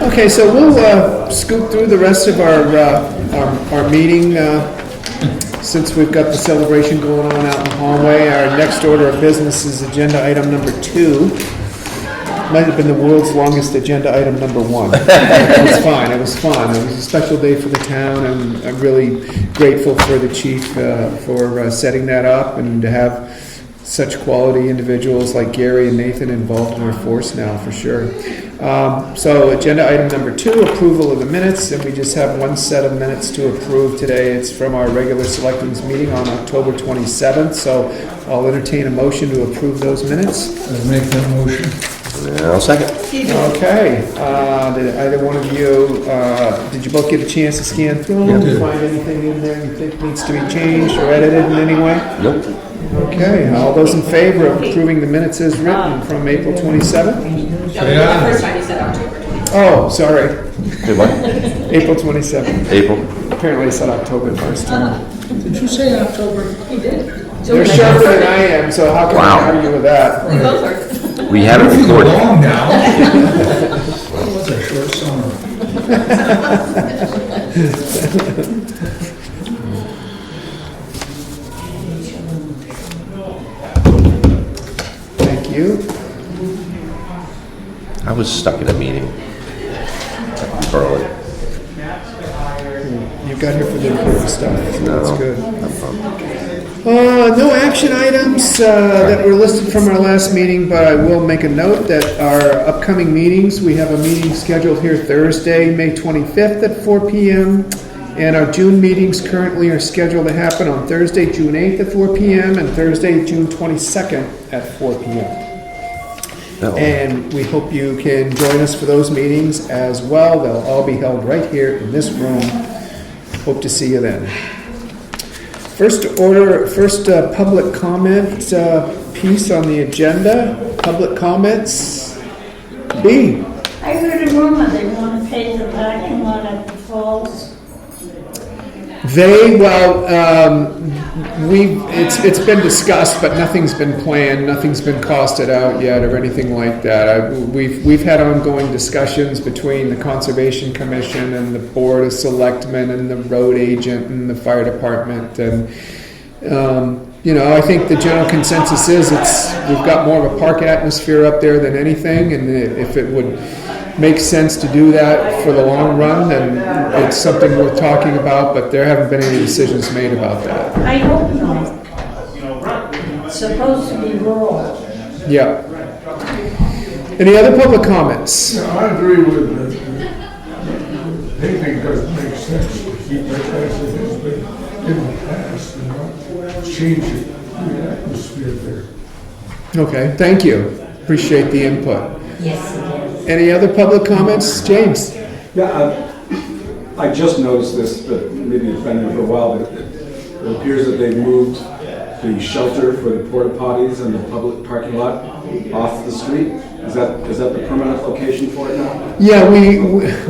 Okay, so we'll scoot through the rest of our meeting since we've got the celebration going on out in the hallway. Our next order of business is agenda item number 2. Might have been the world's longest agenda item number 1. It was fine. It was fun. It was a special day for the town, and I'm really grateful for the chief for setting that up and to have such quality individuals like Gary and Nathan involved in our force now, for sure. So agenda item number 2, approval of the minutes, and we just have one set of minutes to approve today. It's from our regular Selectmen's meeting on October 27th, so I'll entertain a motion to approve those minutes. I'll make that motion. I'll second. Okay, did either one of you, did you both get a chance to scan through them? Yeah. Find anything in there you think needs to be changed or edited in any way? Nope. Okay, all those in favor of approving the minutes as written from April 27th? Say aye. The first time you said October 27th. Oh, sorry, Say what? April 27th. April. Apparently I said October first time. Did you say October? You did. You're sharper than I am, so how can Wow. I argue with that? We both are. We have it Moving recorded. along now. It was a short summer. Thank you. I was stuck in a meeting early. You got here for the important stuff, so No, that's good. I'm fine. No action items that were listed from our last meeting, but I will make a note that our upcoming meetings, we have a meeting scheduled here Thursday, May 25th at 4 p.m. And our June meetings currently are scheduled to happen on Thursday, June 8th at 4 p.m. and Thursday, June 22nd at 4 p.m. No. And we hope you can join us for those meetings as well. They'll all be held right here in this room. Hope to see you then. First public comment piece on the agenda. Public comments. B. I heard a rumor they want to pay the parking lot at the falls. It's been discussed, but nothing's been planned, nothing's been costed out yet or anything like that. We've had ongoing discussions between the Conservation Commission and the Board of Selectmen and the road agent and the fire department, and I think the general consensus is we've got more of a park atmosphere up there than anything, and if it would make sense to do that for the long run, then it's something worth talking about, but there haven't been any decisions made about that. I hope not. It's supposed to be rural. Yeah. Any other public comments? Yeah, I agree with the paving doesn't make sense to keep it as it is, but in the past, change it, the atmosphere there. Okay, thank you. Appreciate the input. Yes, it is. Any other public comments? James? Yeah, I just noticed this, but maybe it's been there for a while, but it appears that they've moved the shelter for the porta potties and the public parking lot off the street. Is that the permanent location for it now? Yeah, we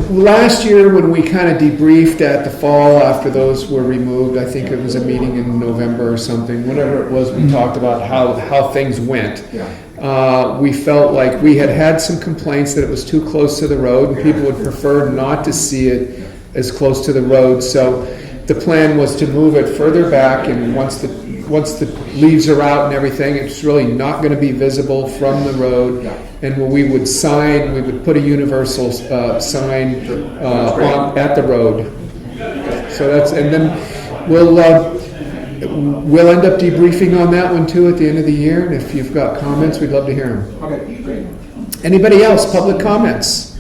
last year when we kind of debriefed at the fall after those were removed, I think it was a meeting in November or something, whatever it was, we talked about how things went. Yeah. We felt like we had some complaints that it was too close to the road, and people would prefer not to see it as close to the road. So the plan was to move it further back, and once the leaves are out and everything, it's really not going to be visible from the road. And when we would put a universal sign at the road. So and then we'll end up debriefing on that one too at the end of the year. And if you've got comments, we'd love to hear them. Okay, great. Anybody else? Public comments?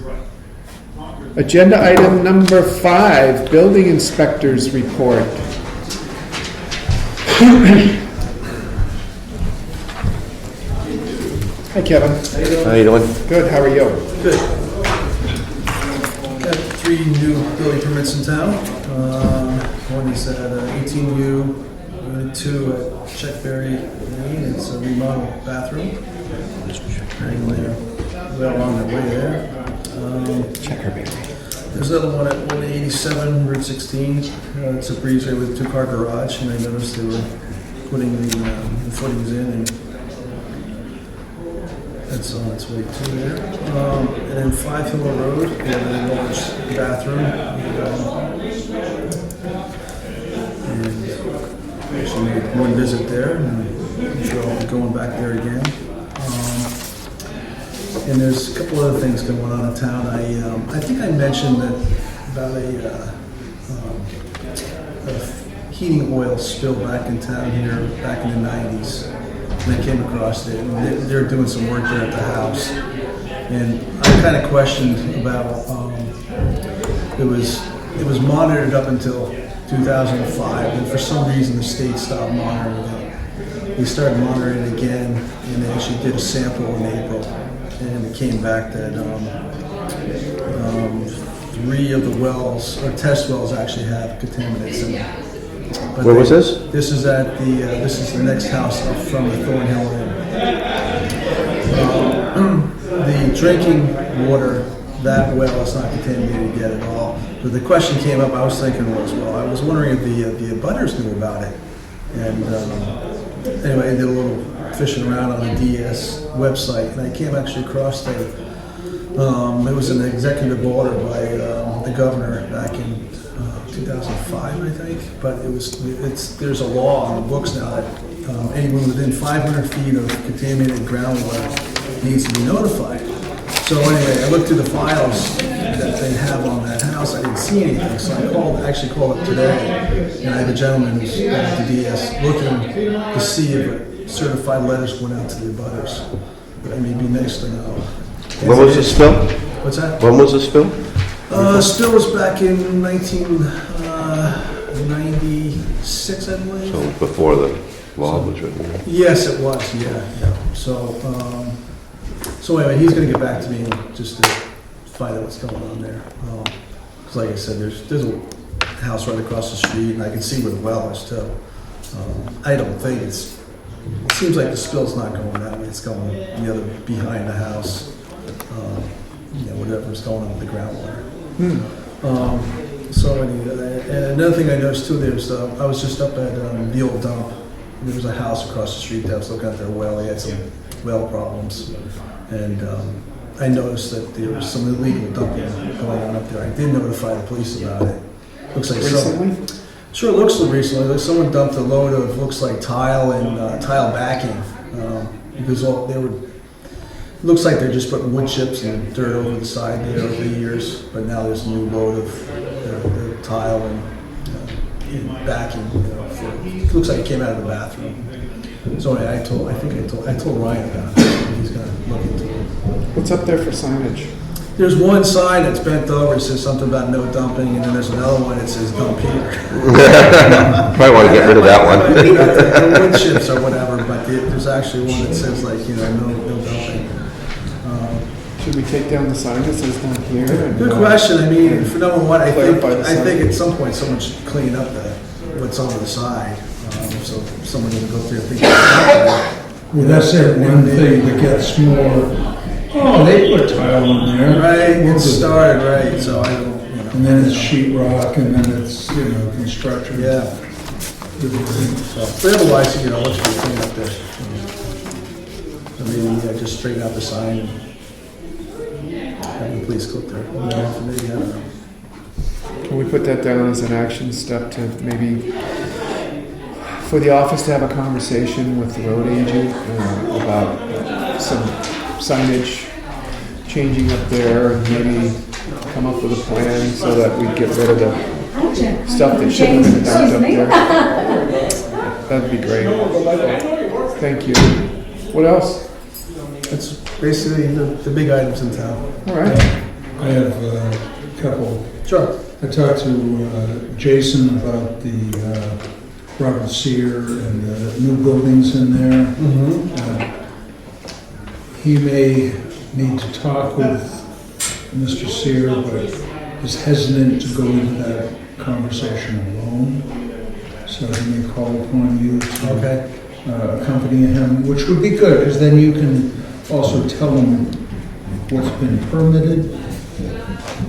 Agenda item number 5, building inspector's report. Hi, Kevin. How you doing? Good. How are you? Good. Got 3 new building permits in town. One is at 18U, Unit 2 at Checkberry Lane. It's a remodeled bathroom. And they're well on their way there. There's another one at 187 Route 16. It's a breezeway with 2-car garage, and I noticed they were putting the footings in and That's on its way to there. And then 5 Hill Road, we have an enlarged bathroom. And actually made one visit there, and I'm sure I'll be going back there again. And there's a couple other things going on in town. I think I mentioned that about a heating oil spill back in town here back in the 90s. And I came across it, and they're doing some work there at the house. And I kind of questioned about, it was monitored up until 2005, and for some reason the state stopped monitoring it. They started monitoring it again, and they actually did a sample in April. And it came back that 3 of the wells, or test wells, actually have contaminants in them. But Where was this? This is at this is the next house up from the Thornhill Inn. The drinking water, that well is not contaminated yet at all. But the question came up, I was thinking was, well, I was wondering if the abutters knew about it. And anyway, I did a little fishing around on the DS website, and I came actually across it was an executive order by the governor back in 2005, I think. But there's a law on the books now that anyone within 500 feet of contaminated groundwater needs to be notified. So anyway, I looked through the files that they have on that house. I didn't see anything, so I actually called up today, and I have a gentleman who's at the DS looking to see if certified letters went out to the abutters. But it may be nice to know. When was the spill? What's that? When was the spill? Spill was back in 1996, I believe. So before the law was written. Yes, it was. Yeah. So anyway, he's going to get back to me just to find out what's going on there. Because like I said, there's a house right across the street, and I can see where the well is too. I don't think it seems like the spill's not going that way. It's going the other behind the house. Whatever's going on with the groundwater. So anyway, and another thing I noticed too, I was just up at the old dump. There was a house across the street that I was looking at their well. They had some well problems, and I noticed that there was some illegal dumping going on up there. I did notify the police about it. Looks like Recently? Sure, it looks like recently. Like someone dumped a load of looks like tile and tile backing because they were. Looks like they're just putting wood chips and dirt over the side there over the years, but now there's a new load of the tile and backing. It looks like it came out of the bathroom. So anyway, I told Ryan about it. He's going to look into it. What's up there for signage? There's one sign that's bent over. It says something about no dumping, and then there's another one that says dump here. Probably want to get rid of that one. The wood chips or whatever, but there's actually one that says like no dumping. Should we take down the sign that says down here? And, Good question. I mean, for number one, I clarify the sign. think at some point someone should clean up what's on the side, so someone can go through and think. Well, that's that one thing that gets more, they put tile in there. Right, We'll it do started right, so I don't. And then it's sheet rock, and then it's, construction. Yeah. But otherwise, let's just clean up there. So maybe just straighten out the sign and have the police go there. Maybe, I don't know. Can we put that down as an action step to maybe for the office to have a conversation with the road agent about some signage changing up there, and maybe come up with a plan so that we get rid of the stuff that shouldn't have been dumped up there? That'd be great. Thank you. What else? That's basically the big items in town. All right. I have a couple. Sure. I talked to Jason about the Robert Sear and the new buildings in there. He may need to talk with Mr. Sear, but is hesitant to go into that conversation alone. So he may call upon you to accompany him, which would be good, because then you can also tell him what's been permitted.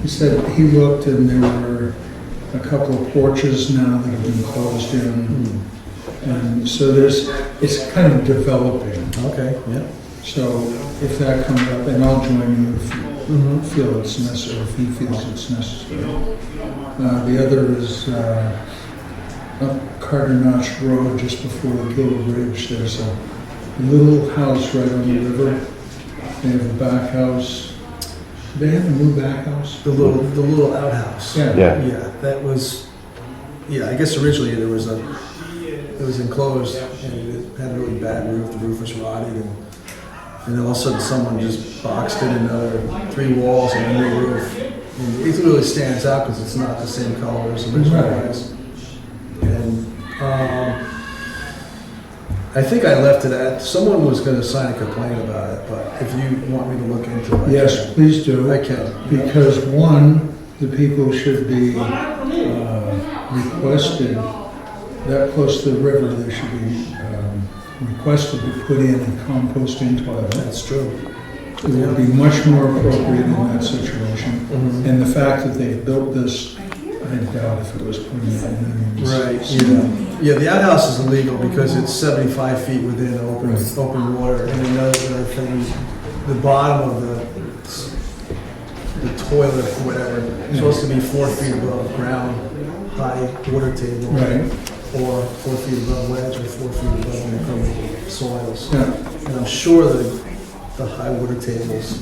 He said he looked and there were a couple of porches now that have been closed in. And so it's kind of developing. Okay, yeah. So if that comes up, and I'll join you if you feel it's necessary, if he feels it's necessary. The other is up Carter Notch Road, just before the Gill Bridge. There's a little house right on the river. They have a back house. Do they have a new back house? The little outhouse. Yeah. Yeah, that was, I guess originally it was enclosed and it had a really bad roof. The roof was rotted and then all of a sudden someone just boxed in another 3 walls and a new roof. And it really stands out because it's not the same color as the original was. And I think I left it at, someone was going to sign a complaint about it, but if you want me to look into it. Yes, please do. I can. Because one, the people should be requested, that close to the river, they should be requested to put in a composting toilet. That's true. It would be much more appropriate in that situation. And the fact that they built this, I doubt if it was permanent. Right, yeah, the outhouse is illegal because it's 75 feet within open water. And another thing, the bottom of the toilet or whatever is supposed to be 4 feet above ground high water table. Right. Or 4 feet above ledge or 4 feet above impermeable soils. Yeah. And I'm sure that the high water tables,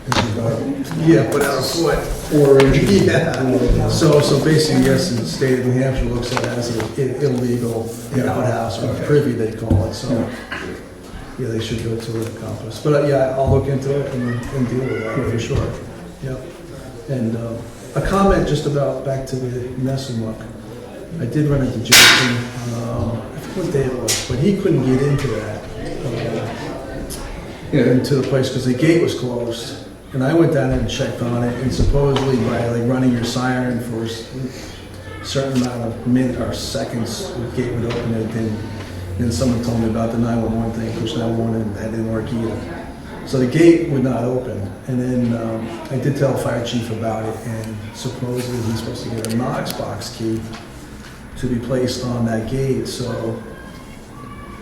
but out of foot. 4 inches. Yeah. So basically, yes, the state of New Hampshire looks at it as an illegal outhouse or privy, they call it. So yeah, they should go to a compost. But I'll look into it and deal with that for sure. Yep. And a comment just about back to the mess and muck. I did run into Jason, I forget what day it was, but he couldn't get into that, into the place because the gate was closed. And I went down there and checked on it, and supposedly by like running your siren for a certain amount of minutes or seconds, the gate would open it. Then someone told me about the 911 thing, push 911, that didn't work either. So the gate would not open. And then I did tell the fire chief about it, and supposedly he's supposed to get a Knox box key to be placed on that gate. So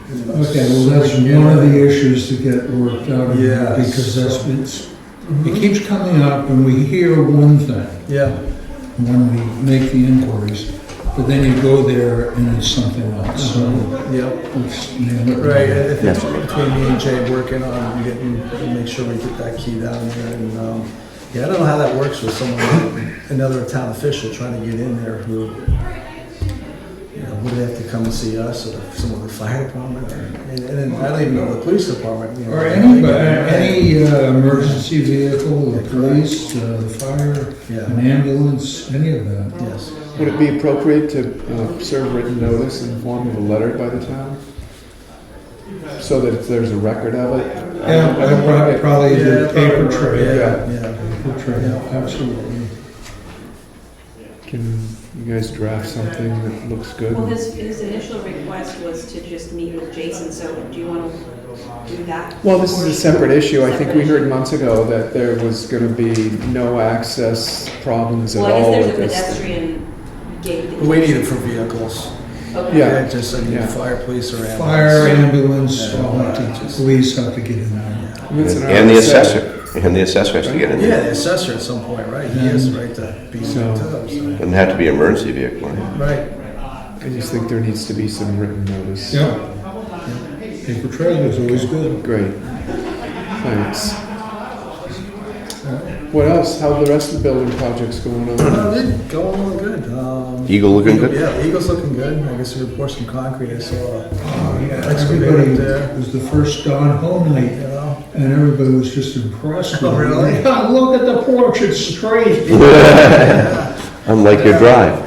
Okay, well, that's one of the issues to get worked out of here, because it keeps coming up and we hear one thing when we make the inquiries, but then you go there and it's something else. So right. If it's between me and Jay working on make sure we get that key down there. And I don't know how that works with someone, another town official trying to get in there who, would they have to come and see us, or someone with the fire department, and I don't even know the police department, or any emergency vehicle, the police, the fire, an ambulance, any of that. Yes. Would it be appropriate to serve written notice in the form of a letter by the town? So that if there's a record of it? Probably the paper trail. Paper trail, absolutely. Can you guys draft something that looks good? Well, his initial request was to just meet with Jason, so do you want to do that? Well, this is a separate issue. I think we heard months ago that there was going to be no access problems at all Well, I with guess there's a this. pedestrian gate. But we need it for vehicles. Okay. Yeah. Just fire, police, or ambulance. Fire, ambulance, police have to get in there. And the assessor. And the assessor has to get in Yeah, there. the assessor at some point, right? He has the right to be in tow. Doesn't have to be an emergency vehicle. Right. I just think there needs to be some written notice. Yeah. Paper trail is always good. Great. Thanks. What else? How are the rest of the building projects going on? Going on good. Eagle looking good? Yeah, the Eagle's looking good. I guess we poured some concrete. I saw Everybody, it was the first Dawn home night, and everybody was just impressed. Oh, really? Yeah, look at the porch, it's straight. Unlike your drive.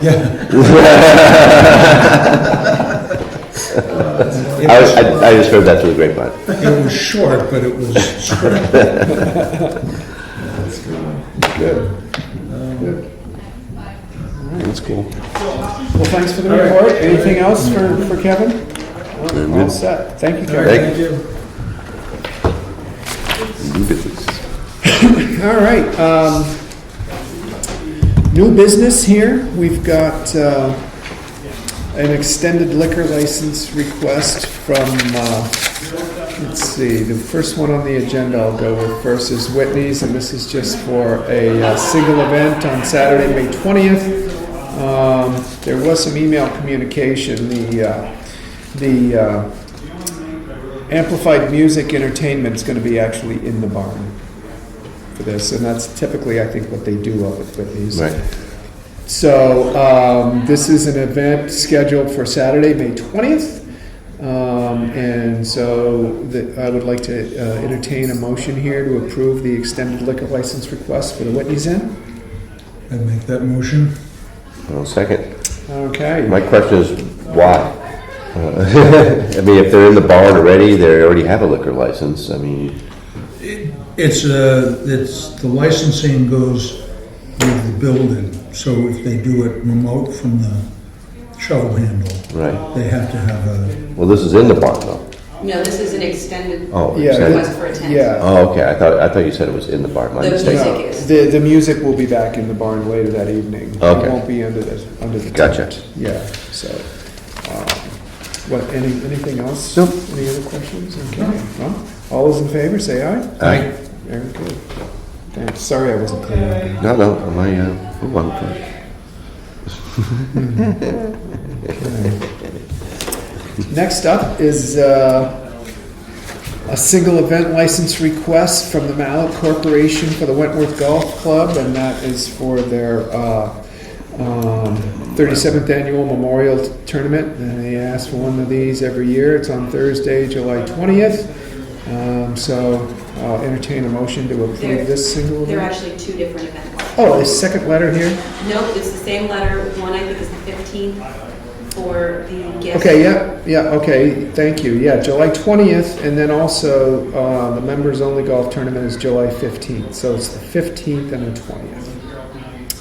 I just heard that through the grapevine. It was short, but it was straight. Good. That's cool. Well, thanks for the report. Anything else for Kevin? All set. Thank you, Kevin. Thank you. New business. All right. New business here. We've got an extended liquor license request from Let's see, the first one on the agenda I'll go with first is Whitney's, and this is just for a single event on Saturday, May 20th. There was some email communication. The amplified music entertainment is going to be actually in the barn for this, and that's typically, I think, what they do up at Whitney's. Right. So this is an event scheduled for Saturday, May 20th. And so I would like to entertain a motion here to approve the extended liquor license request for the Whitney's Inn. I'd make that motion. Well, second. Okay. My question is, why? I mean, if they're in the barn already, they already have a liquor license. I mean, It's the licensing goes with the building, so if they do it remote from the shovel handle, right. they have to have a, Well, this is in the barn, though. No, this is an extended Oh, Yeah, extended. request for a tent. Yeah. Oh, okay. I thought you said it was in the barn. My The mistake. music No, is. the music will be back in the barn later that evening. Okay. It won't be under the Gotcha. tent. Yeah, so, anything else? Nope. Any other questions? Okay, well, all those in favor, say aye. Aye. Very good. Thanks, sorry I wasn't clear. No, I'm fine. Next up is a single event license request from the Mallet Corporation for the Wentworth Golf Club, and that is for their 37th annual memorial tournament. And they ask for one of these every year. It's on Thursday, July 20th. So I'll entertain a motion to approve this single They're event. actually two different events. Oh, a second letter here? Nope, it's the same letter. One I think is the 15th for the guest. Okay, okay, thank you. Yeah, July 20th, and then also the members-only golf tournament is July 15th. So it's the 15th and the 20th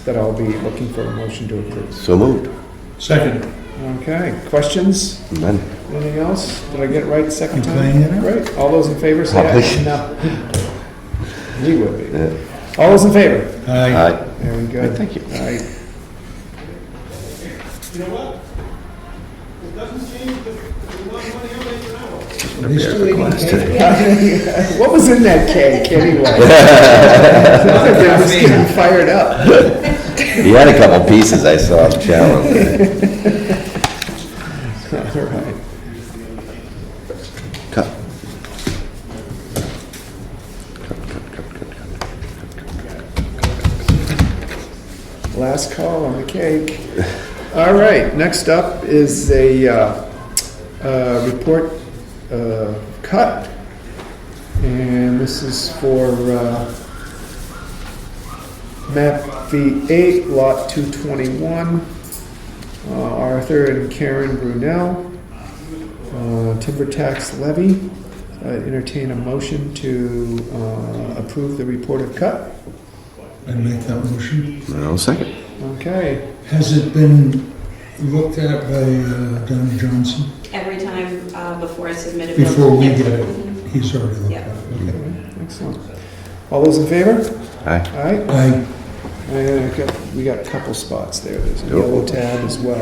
that I'll be looking for a motion to approve. So moved. second. Okay, questions? None. Anything else? Did I get it right the second You time? playing it? Great. All those in favor say aye. Probably. No. We would be. All those in favor? Aye. Aye. Very good. Thank you. All right. They still eating Glass cake? today. What was in that cake anyway? They're just getting fired up. He had a couple pieces I saw on the channel. All right. Cut. Last call on the cake. All right, next up is a report cut. And this is for map V8, lot 221. Arthur and Karen Brunel. Timber tax levy. Entertain a motion to approve the report of cut. I'd make that motion. No, second. Okay. Has it been looked at by Donnie Johnson? Every time before I submit it. Before we Yeah. get it, he's already looked Yeah. at it. Okay. Excellent. All those in favor? Aye. Aye. Aye. And we got a couple spots there. There's a Yep. yellow tab as well.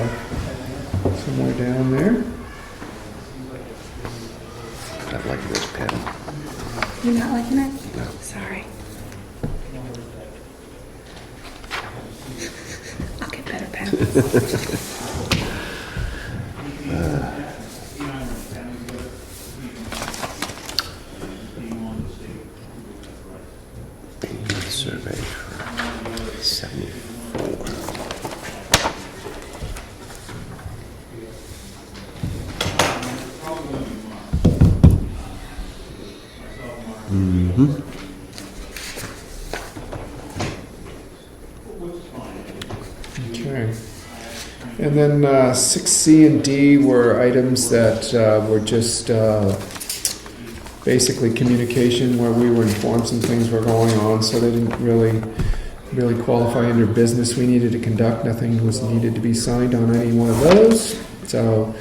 Somewhere down there. I like this pen. You're not liking it? Sorry. I'll get better pens. Survey for 74. Okay. And then 6C and D were items that were just basically communication where we were informed some things were going on, so they didn't really qualify under business we needed to conduct. Nothing was needed to be signed on any one of those. So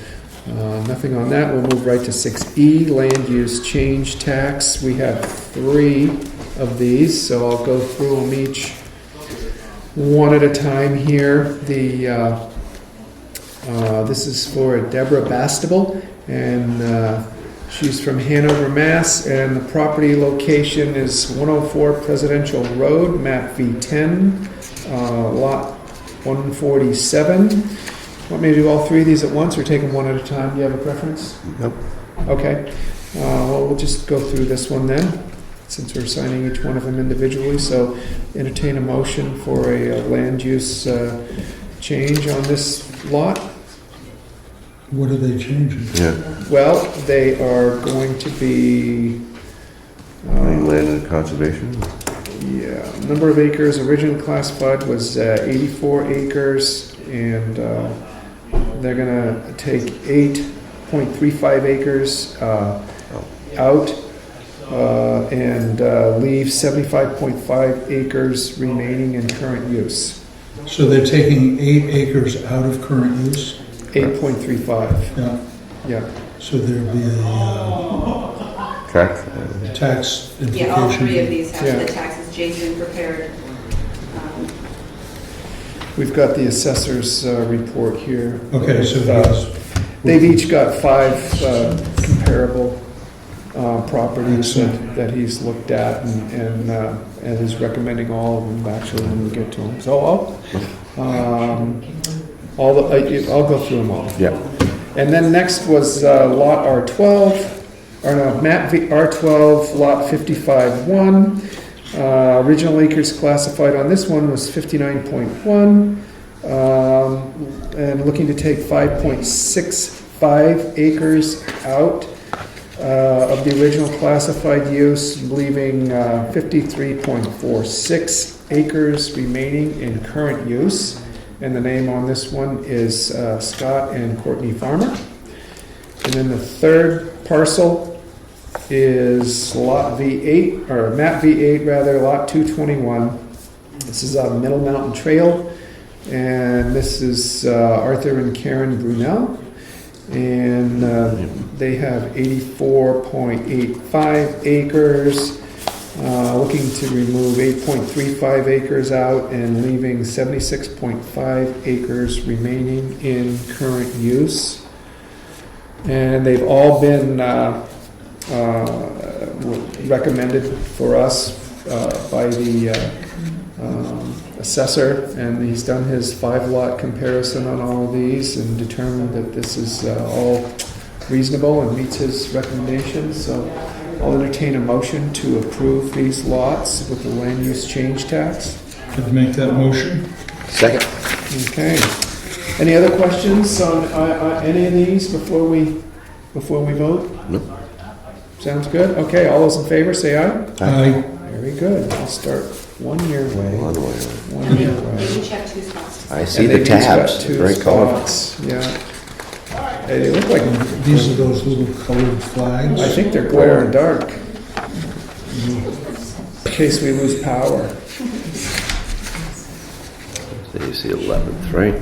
nothing on that. We'll move right to 6E, land use change tax. We have 3 of these, so I'll go through them each one at a time here. This is for Deborah Bastable, and She's from Hanover, Mass., and the property location is 104 Presidential Road, map V10, lot 147. Want me to do all three of these at once, or take them one at a time? Do you have a preference? Nope. Okay. Well, we'll just go through this one then, since we're signing each one of them individually. So entertain a motion for a land use change on this lot. What are they changing? Yeah. Well, they are going to be, Land and conservation. yeah, number of acres originally classified was 84 acres, and they're gonna take 8.35 acres out and leave 75.5 acres remaining in current use. So they're taking 8 acres out of current use? 8.35, Yeah. yeah. So there'd be a Track. tax implication. Yeah, all three of these Yeah. have the taxes Jason prepared. We've got the assessor's report here. Okay, so Uh, They've each got 5 comparable properties that he's looked at and is recommending all of them actually when we get to them. So I'll go through them all. Yeah. And then next was lot R12, or no, map R12, lot 55-1. Original acres classified on this one was 59.1, and looking to take 5.65 acres out of the original classified use, leaving 53.46 acres remaining in current use. And the name on this one is Scott and Courtney Farmer. And then the third parcel is lot V8, or map V8 rather, lot 221. This is on Middle Mountain Trail, and this is Arthur and Karen Brunel. And they have 84.85 acres, looking to remove 8.35 acres out and leaving 76.5 acres remaining in current use. And they've all been recommended for us by the assessor, and he's done his 5-lot comparison on all of these and determined that this is all reasonable and meets his recommendations. So I'll entertain a motion to approve these lots with the land use change tax. Could make that motion? Second. Okay. Any other questions on any of these before we vote? No. Sounds good. Okay, all those in favor, say aye. Aye. Very good. I'll start one your way, One way. one your You way. check 2 spots. I see And the they've each got tabs. 2 Very colorful. spots. Yeah. They look like, These are those little colored flags? I think they're glow in the dark. In case we lose power. So you see 11th, right?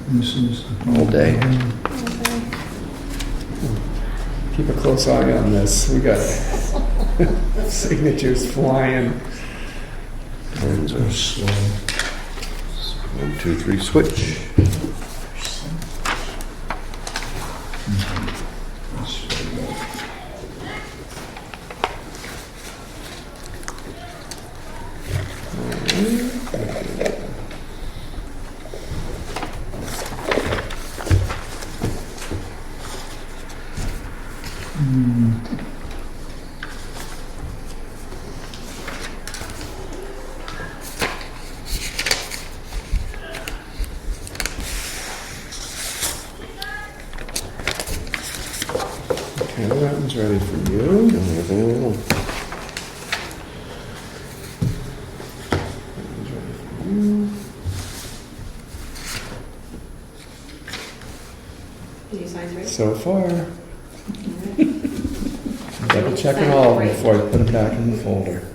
This is All day. Keep a close eye on this. We got signatures flying. Turns They're are slow. 1, 2, 3, switch. Okay, that one's ready for you. Everything in the middle. Can you sign 3? So far. Double checking all of them before I put them back in the folder.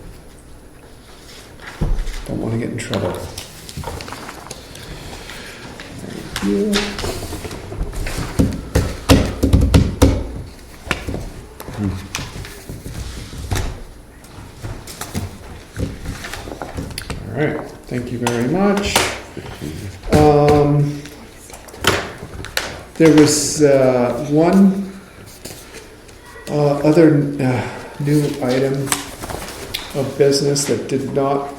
Don't want to get in trouble. Thank you. All right, thank you very much. There was one Other new item of business that did not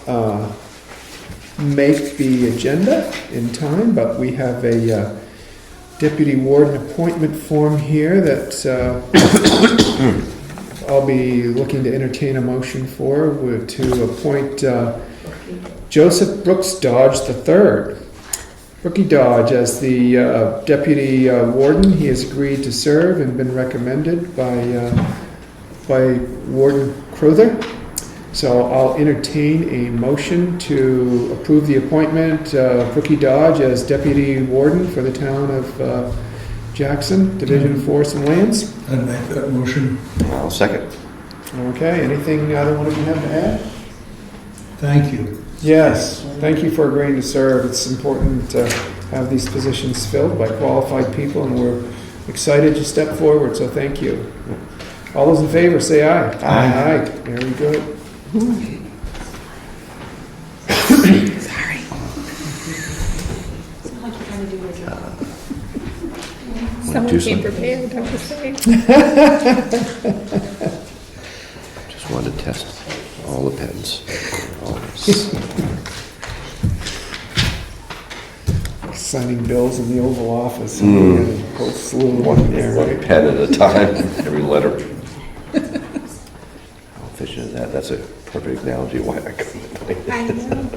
make the agenda in time, but we have a deputy warden appointment form here that I'll be looking to entertain a motion for to appoint Joseph Brooks Dodge III. Brookie Dodge as the deputy warden. He has agreed to serve and been recommended by Warden Crowther. So I'll entertain a motion to approve the appointment of Brookie Dodge as deputy warden for the town of Jackson, Division of Forests and Lands. I'd make that motion. I'll second. Okay, anything either one of you have to add? Thank you. Yes, thank you for agreeing to serve. It's important to have these positions filled by qualified people, and we're excited you step forward, so thank you. All those in favor, say aye. Aye. Aye, very good. Sorry. It's not like you're trying to do your job. Someone do came some- prepared, I'm just saying. Just wanted to test all the pens. Signing bills in the Oval Office. Whole slew of one there, One right? pen at a time, every letter. How efficient is that? That's a perfect analogy why I couldn't play I know.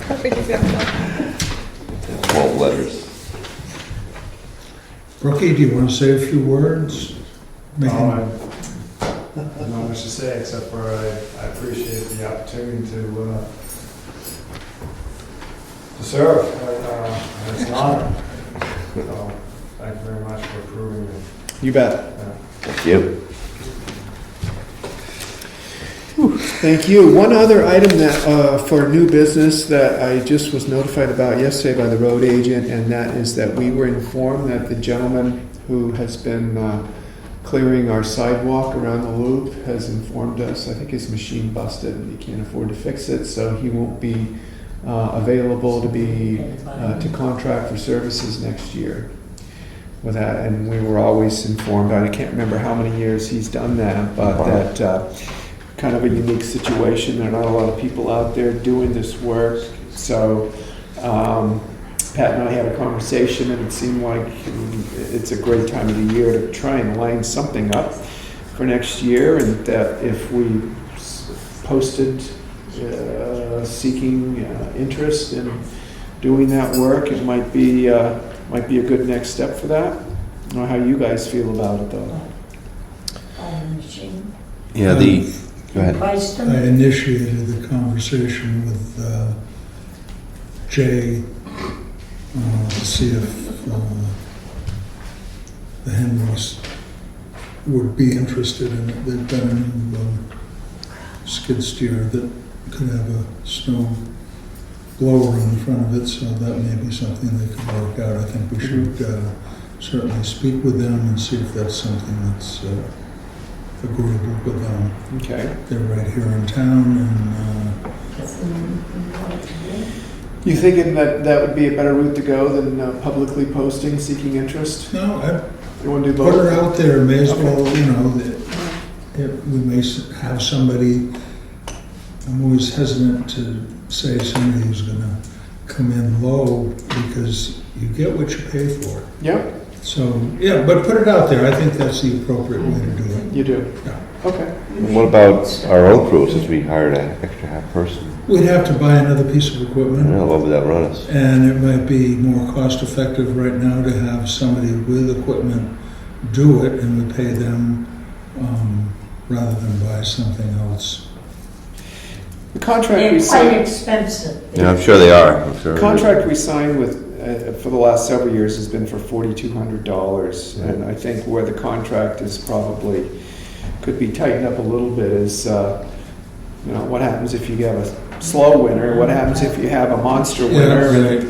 Perfect example. 12 letters. Brookie, do you want to say a few words? Make No, it- not much to say, except for I appreciate the opportunity to serve. It's an honor. So, thank you very much for approving it. You bet. Thank you. Thank you. One other item that, for new business that I just was notified about yesterday by the road agent, and that is that we were informed that the gentleman who has been clearing our sidewalk around the loop has informed us, I think his machine busted and he can't afford to fix it, so he won't be available to contract for services next year with that. And we were always informed, I can't remember how many years he's done that, but that kind of a unique situation. There are not a lot of people out there doing this work. So Pat and I had a conversation, and it seemed like it's a great time of the year to try and line something up for next year, and that if we posted seeking interest in doing that work, it might be a good next step for that. I don't know how you guys feel about it, though. Machine. Yeah, go ahead. Priced I them. initiated the conversation with Jay to see if the Henrys would be interested in it. They've got a new skid steer that could have a snow blower in front of it, so that may be something they could work out. I think we should certainly speak with them and see if that's something that's agreeable with them. Okay. They're right here in town, and You thinking that that would be a better route to go than publicly posting, seeking interest? no, You want to do put her both? out there. May as Okay. well, we may have somebody. I'm always hesitant to say somebody who's going to come in low, because you get what you pay for. Yep, So, yeah, but put it out there. I think that's the appropriate way to do it. you do. Yeah. Okay. What about our own crew, since we hired an extra half person? We'd have to buy another piece of I equipment. don't know, what would that run us? And it might be more cost effective right now to have somebody with equipment do it, and we pay them rather than buy something else. The contract They're we quite signed, expensive. Yeah, I'm sure they are. I'm sure. contract we signed with for the last several years has been for $4,200, and I think where the contract is probably could be tightened up a little bit is, what happens if you have a slow winter? What happens if you have a monster winter right.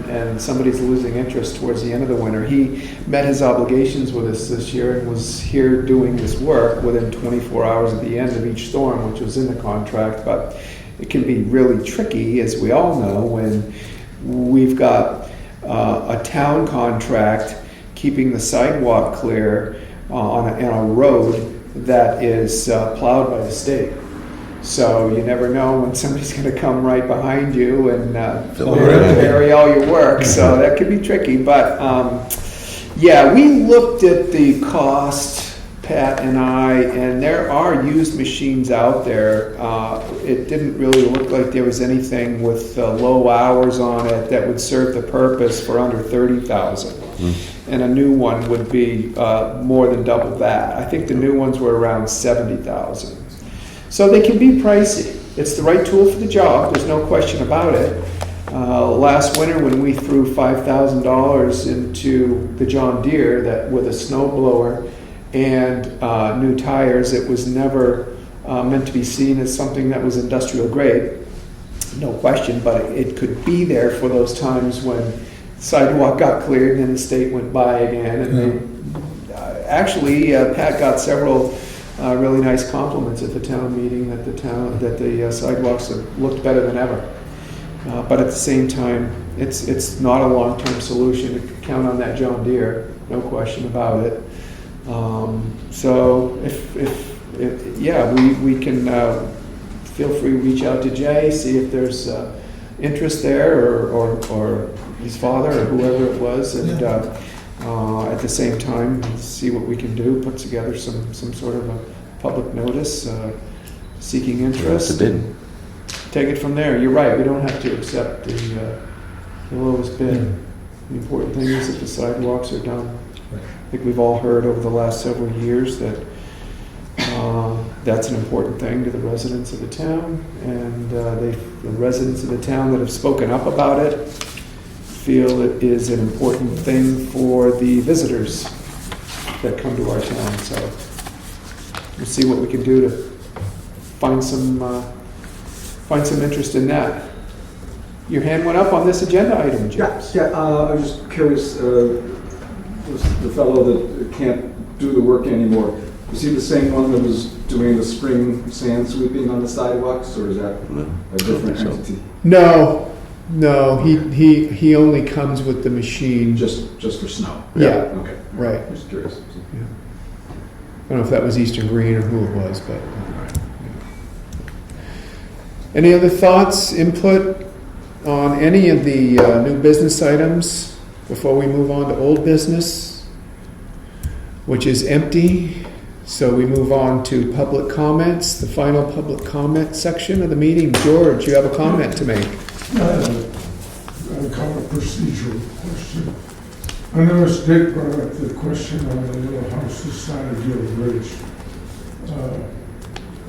and somebody's losing interest towards the end of the winter? He met his obligations with us this year and was here doing this work within 24 hours at the end of each storm, which was in the contract. But it can be really tricky, as we all know, when we've got a town contract keeping the sidewalk clear on a road that is plowed by the state. So you never know when somebody's going to come right behind you and bury all your work. So that could be tricky. But yeah, we looked at the cost, Pat and I, and there are used machines out there. It didn't really look like there was anything with low hours on it that would serve the purpose for under $30,000. And a new one would be more than double that. I think the new ones were around $70,000. So they can be pricey. It's the right tool for the job, there's no question about it. Last winter when we threw $5,000 into the John Deere that with a snow blower and new tires, it was never meant to be seen as something that was industrial grade, no question, but it could be there for those times when sidewalk got cleared and then the state went by again. And they, actually, Pat got several really nice compliments at the town meeting that the sidewalks have looked better than ever. But at the same time, it's not a long-term solution. You can count on that John Deere, no question about it. So if yeah, we can feel free to reach out to Jay, see if there's interest there, or his father or whoever it was, and at the same time see what we can do, put together some sort of a public notice seeking interest. Bid. Take it from there. You're right, we don't have to accept the lowest bid. The important thing is that the sidewalks are done. I think we've all heard over the last several years that that's an important thing to the residents of the town, and the residents of the town that have spoken up about it feel it is an important thing for the visitors that come to our town. So we'll see what we can do to find some interest in that. Your hand went up on this agenda item, James. Yeah, I was just curious, the fellow that can't do the work anymore, is he the same one that was doing the spring sand sweeping on the sidewalks, or is that a different entity? No, he only comes with the machine. Just for snow? Yeah. Okay. Right. Just curious. Yeah. I don't know if that was Eastern Green or who it was, but. Any other thoughts, input on any of the new business items before we move on to old business, which is empty? So we move on to public comments, the final public comment section of the meeting. George, you have a comment to make. I have a comment procedural question. I noticed Dick brought up the question on the little house this side of your bridge. I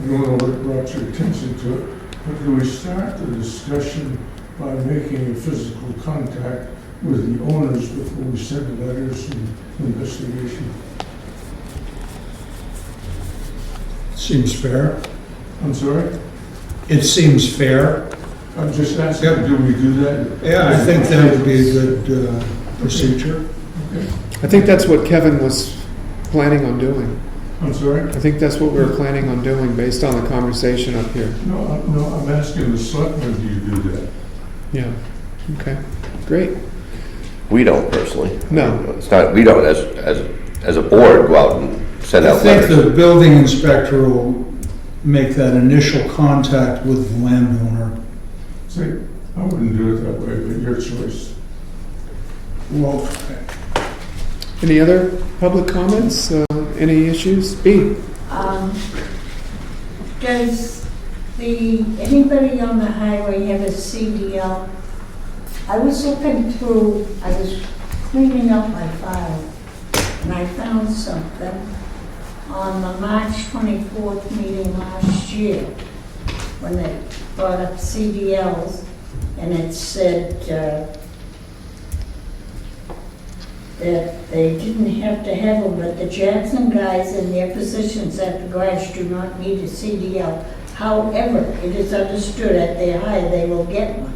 don't know what brought your attention to it, but do we start the discussion by making a physical contact with the owners before we send letters and investigation? Seems fair. I'm sorry? It seems fair. I'm just asking, do we do that? Yeah, I think that would be a good procedure. Okay. I think that's what Kevin was planning on doing. I'm sorry? I think that's what we were planning on doing based on the conversation up here. No, I'm asking the selectmen, do you do that? Yeah. Okay. Great. We don't personally. No. It's not, we don't as a board go out and send I out think letters. the building inspector will make that initial contact with the landowner. See, I wouldn't do it that way, but your choice. Well, Any other public comments? Any issues? B. Does anybody on the highway have a CDL? I was looking through, I was cleaning up my file, and I found something on the March 24th meeting last year, when they brought up CDLs, and it said that they didn't have to have them, but the Jackson guys in their positions at the garage do not need a CDL. However, it is understood at their hire they will get one.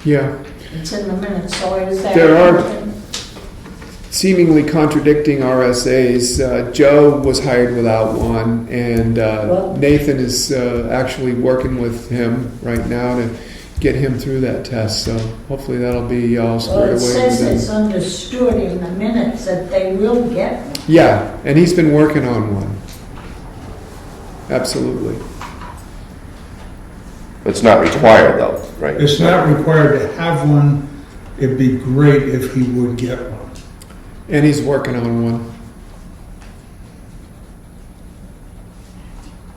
Yeah. It's in the minutes, so I was there. There are seemingly contradicting RSAs. Joe was hired without one, and Nathan is actually working with him right now to get him through that test. So hopefully that'll be all squared Well, it away says with it's him. understood in the minutes that they will get one. Yeah, and he's been working on one. Absolutely. It's not required though, right? It's not required to have one. It'd be great if he would get one. And he's working on one.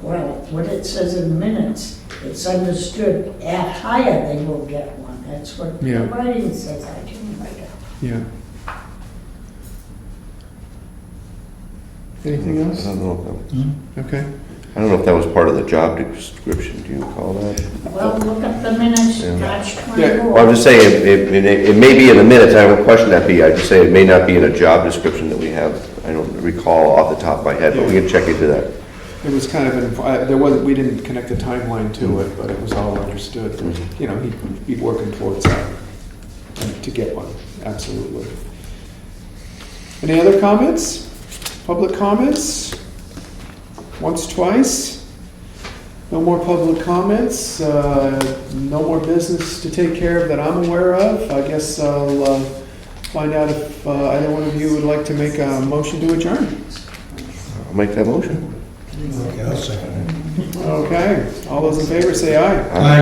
Well, what it says in minutes, it's understood at hire they will get one. That's what Yeah. the writing says. I didn't write it. Yeah. Anything I else? don't know if Okay. I don't know if that was part of the job description. Do you recall that? Well, look at the minutes, Yeah. March Yeah. 24. Well, I'm just saying, it may be in the minutes, I don't question that, I just say it may not be in a job description that we have. I don't recall off the top of my head, but we can check into that. It was kind of, there wasn't, we didn't connect a timeline to it, but it was all understood. You know, he'd be working towards that, and to get one, absolutely. Any other comments? Public comments? Once, twice? No more public comments, no more business to take care of that I'm aware of. I guess I'll find out if either one of you would like to make a motion to adjourn. I'll make that motion. Okay, I'll second it. Okay, all those in favor say aye. Aye.